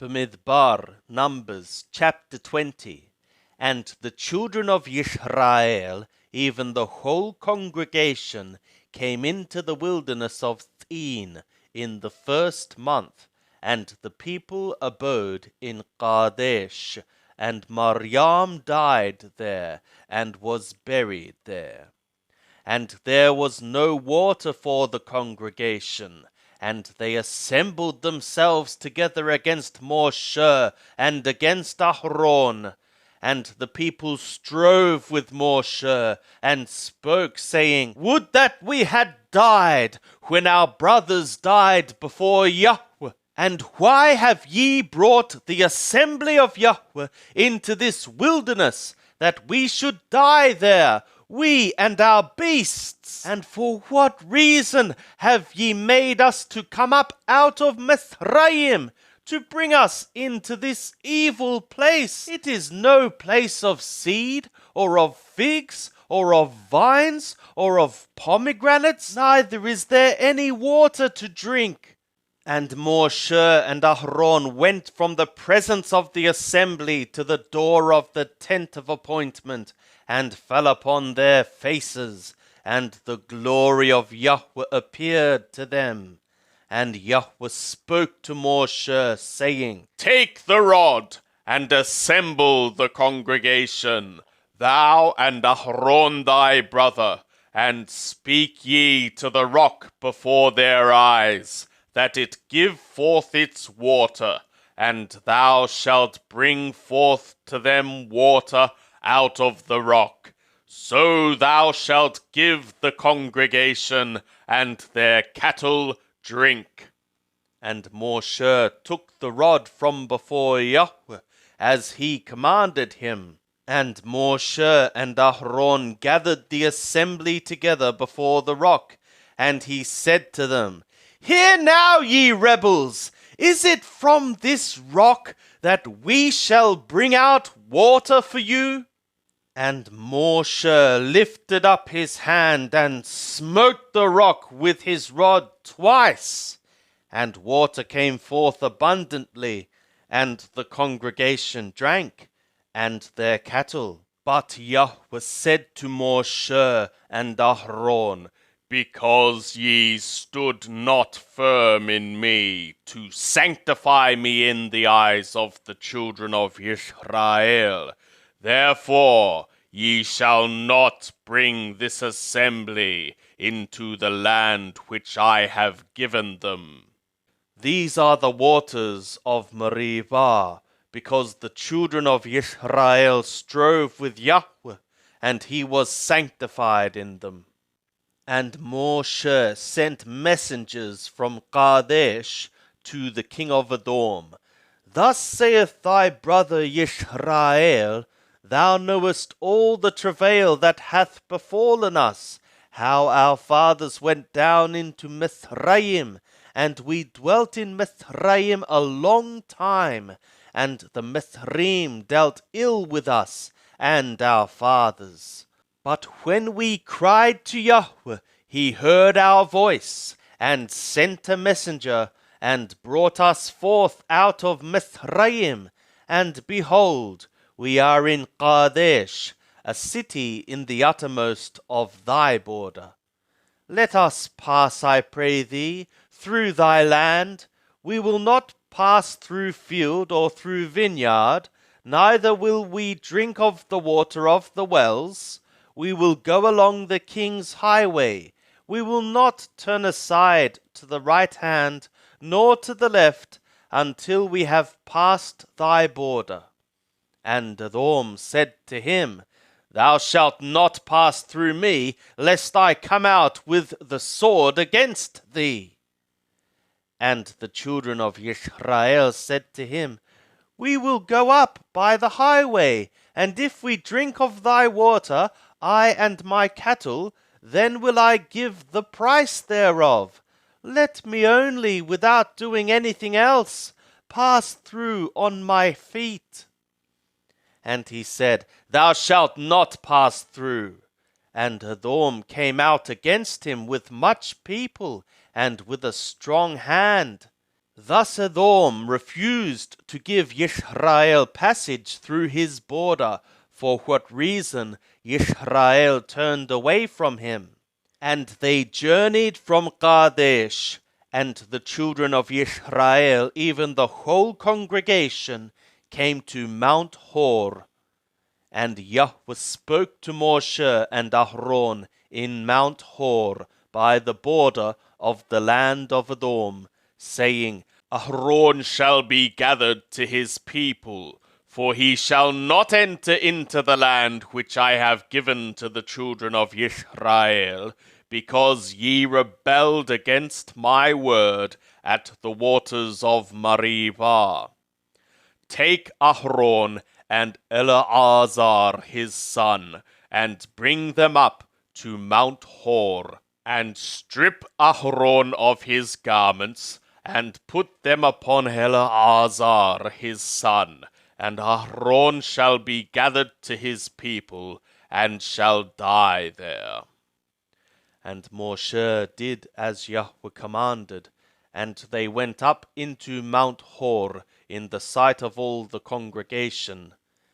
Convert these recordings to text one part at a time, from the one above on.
Bamidbar, Numbers, chapter 20. And the children of Israel, even the whole congregation, came into the wilderness of Thin in the first month, and the people abode in Kadesh, and Maryam died there, and was buried there. And there was no water for the congregation, and they assembled themselves together against Moshe and against Aaron. And the people strove with Moshe, and spoke, saying, Would that we had died when our brothers died before Yahweh! And why have ye brought the assembly of Yahweh into this wilderness, that we should die there, we and our beasts? And for what reason have ye made us to come up out of Mithraim, to bring us into this evil place? It is no place of seed, or of figs, or of vines, or of pomegranates, neither is there any water to drink. And Moshe and Aaron went from the presence of the assembly to the door of the tent of appointment, and fell upon their faces, and the glory of Yahweh appeared to them. And Yahweh spoke to Moshe, saying, Take the rod, and assemble the congregation, thou and Aaron thy brother, and speak ye to the rock before their eyes, that it give forth its water, and thou shalt bring forth to them water out of the rock. So thou shalt give the congregation and their cattle drink. And Moshe took the rod from before Yahweh, as he commanded him. And Moshe and Aaron gathered the assembly together before the rock, and he said to them, Hear now, ye rebels, is it from this rock that we shall bring out water for you? And Moshe lifted up his hand and smote the rock with his rod twice, and water came forth abundantly, and the congregation drank, and their cattle. But Yahweh said to Moshe and Aaron, Because ye stood not firm in me, to sanctify me in the eyes of the children of Israel, therefore ye shall not bring this assembly into the land which I have given them. These are the waters of Meribah, because the children of Israel strove with Yahweh, and he was sanctified in them. And Moshe sent messengers from Kadesh to the king of Edom. Thus saith thy brother Israel, Thou knowest all the travail that hath befallen us, how our fathers went down into Mithraim, and we dwelt in Mithraim a long time, and the Mithraim dealt ill with us and our fathers. But when we cried to Yahweh, he heard our voice, and sent a messenger, and brought us forth out of Mithraim. And behold, we are in Kadesh, a city in the uttermost of thy border. Let us pass, I pray thee, through thy land. We will not pass through field or through vineyard, neither will we drink of the water of the wells. We will go along the king's highway. We will not turn aside to the right hand, nor to the left, until we have passed thy border. And Edom said to him, Thou shalt not pass through me, lest I come out with the sword against thee. And the children of Israel said to him, We will go up by the highway, and if we drink of thy water, I and my cattle, then will I give the price thereof. Let me only, without doing anything else, pass through on my feet. And he said, Thou shalt not pass through. And Edom came out against him with much people, and with a strong hand. Thus Edom refused to give Yisrael passage through his border, for what reason Yisrael turned away from him. And they journeyed from Kadesh, and the children of Yisrael, even the whole congregation, came to Mount Hor. And Yahweh spoke to Moshe and Aaron in Mount Hor by the border of the land of Edom, saying, Aaron shall be gathered to his people, for he shall not enter into the land which I have given to the children of Israel, because ye rebelled against my word at the waters of Meribah. Take Aaron and Eleazar his son, and bring them up to Mount Hor, and strip Aaron of his garments, and put them upon Eleazar his son, and Aaron shall be gathered to his people, and shall die there. And Moshe did as Yahweh commanded, and they went up into Mount Hor in the sight of all the congregation.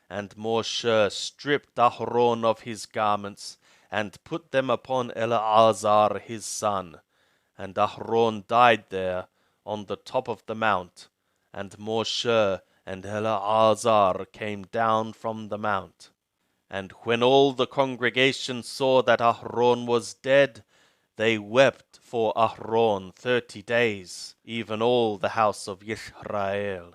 And Moshe stripped Aaron of his garments, and put them upon Eleazar his son. And Aaron died there on the top of the mount. And Moshe and Eleazar came down from the mount. And when all the congregation saw that Aaron was dead, they wept for Aaron 30 days, even all the house of Yisrael.